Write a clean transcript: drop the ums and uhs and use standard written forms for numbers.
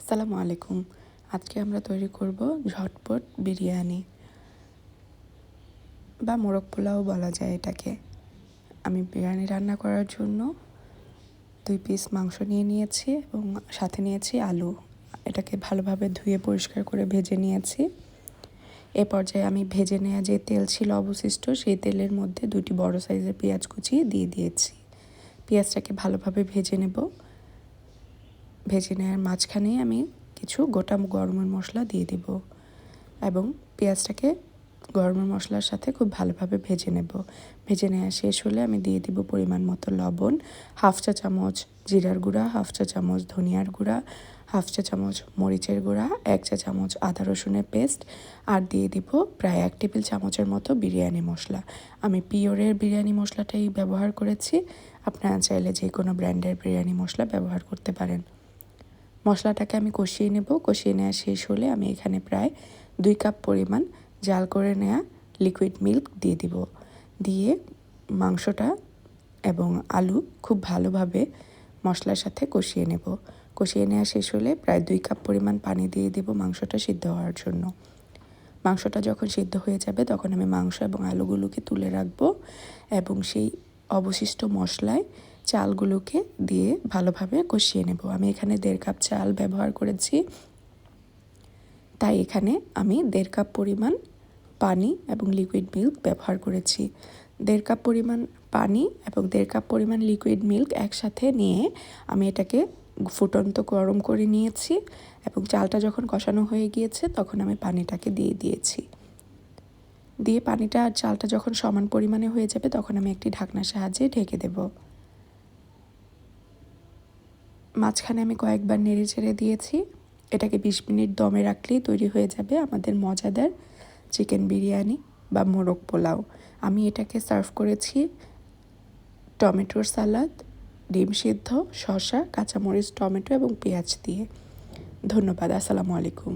আসসালামু আলাইকুম। আজকে আমরা তৈরি করব ঝটপট বিরিয়ানি বা মোরগ পোলাও বলা যায় এটাকে। আমি বিরিয়ানি রান্না করার জন্য 2 পিস মাংস নিয়ে নিয়েছি এবং সাথে নিয়েছি আলু। এটাকে ভালোভাবে ধুয়ে পরিষ্কার করে ভেজে নিয়েছি। এ পর্যায়ে আমি ভেজে নেওয়া যে তেল ছিল অবশিষ্ট, সেই তেলের মধ্যে 2টি বড় সাইজের পেঁয়াজ কুচি দিয়ে দিয়েছি। পেঁয়াজটাকে ভালোভাবে ভেজে নেব। ভেজে নেওয়ার মাঝখানে আমি কিছু গোটা গরম মশলা দিয়ে দেব এবং পেঁয়াজটাকে গরম মশলার সাথে খুব ভালোভাবে ভেজে নেব। ভেজে নেওয়া শেষ হলে আমি দিয়ে দিব পরিমাণ মতো লবণ, 1/2 চা চামচ জিরার গুঁড়া, 1/2 চা চামচ ধনিয়ার গুঁড়া, 1/2 চা চামচ মরিচের গুঁড়া, 1 চা চামচ আদা রসুনের পেস্ট আর দিয়ে দিব প্রায় 1 টেবিল চামচের মতো বিরিয়ানি মশলা। আমি পিওরের বিরিয়ানি মশলাটাই ব্যবহার করেছি। আপনারা চাইলে যে কোনো ব্র্যান্ডের বিরিয়ানি মশলা ব্যবহার করতে পারেন। মশলাটাকে আমি কষিয়ে নেব। কষিয়ে নেওয়া শেষ হলে আমি এখানে প্রায় 2 কাপ পরিমাণ জাল করে নেওয়া লিকুইড মিল্ক দিয়ে দিব। দিয়ে মাংসটা এবং আলু খুব ভালোভাবে মশলার সাথে কষিয়ে নেব। কষিয়ে নেওয়া শেষ হলে প্রায় 2 কাপ পরিমাণ পানি দিয়ে দেব মাংসটা সিদ্ধ হওয়ার জন্য। মাংসটা যখন সিদ্ধ হয়ে যাবে তখন আমি মাংস এবং আলুগুলোকে তুলে রাখবো এবং সেই অবশিষ্ট মশলায় চালগুলোকে দিয়ে ভালোভাবে কষিয়ে নেব। আমি এখানে 1.5 কাপ চাল ব্যবহার করেছি, তাই এখানে আমি 1.5 কাপ পরিমাণ পানি এবং লিকুইড মিল্ক ব্যবহার করেছি। 1.5 কাপ পরিমাণ পানি এবং 1.5 কাপ পরিমাণ লিকুইড মিল্ক একসাথে নিয়ে আমি এটাকে ফুটন্ত গরম করে নিয়েছি এবং চালটা যখন কষানো হয়ে গিয়েছে তখন আমি পানিটাকে দিয়ে দিয়েছি। দিয়ে পানিটা আর চালটা যখন সমান পরিমাণে হয়ে যাবে তখন আমি একটি ঢাকনার সাহায্যে ঢেকে দেব। মাঝখানে আমি কয়েকবার নেড়ে চেড়ে দিয়েছি। এটাকে 20 মিনিট দমে রাখলেই তৈরি হয়ে যাবে আমাদের মজাদার চিকেন বিরিয়ানি বা মোরগ পোলাও। আমি এটাকে সার্ভ করেছি টমেটোর সালাদ, ডিম সিদ্ধ, শসা, কাঁচামরিচ, টমেটো এবং পেঁয়াজ দিয়ে। ধন্যবাদ। আসসালামু আলাইকুম।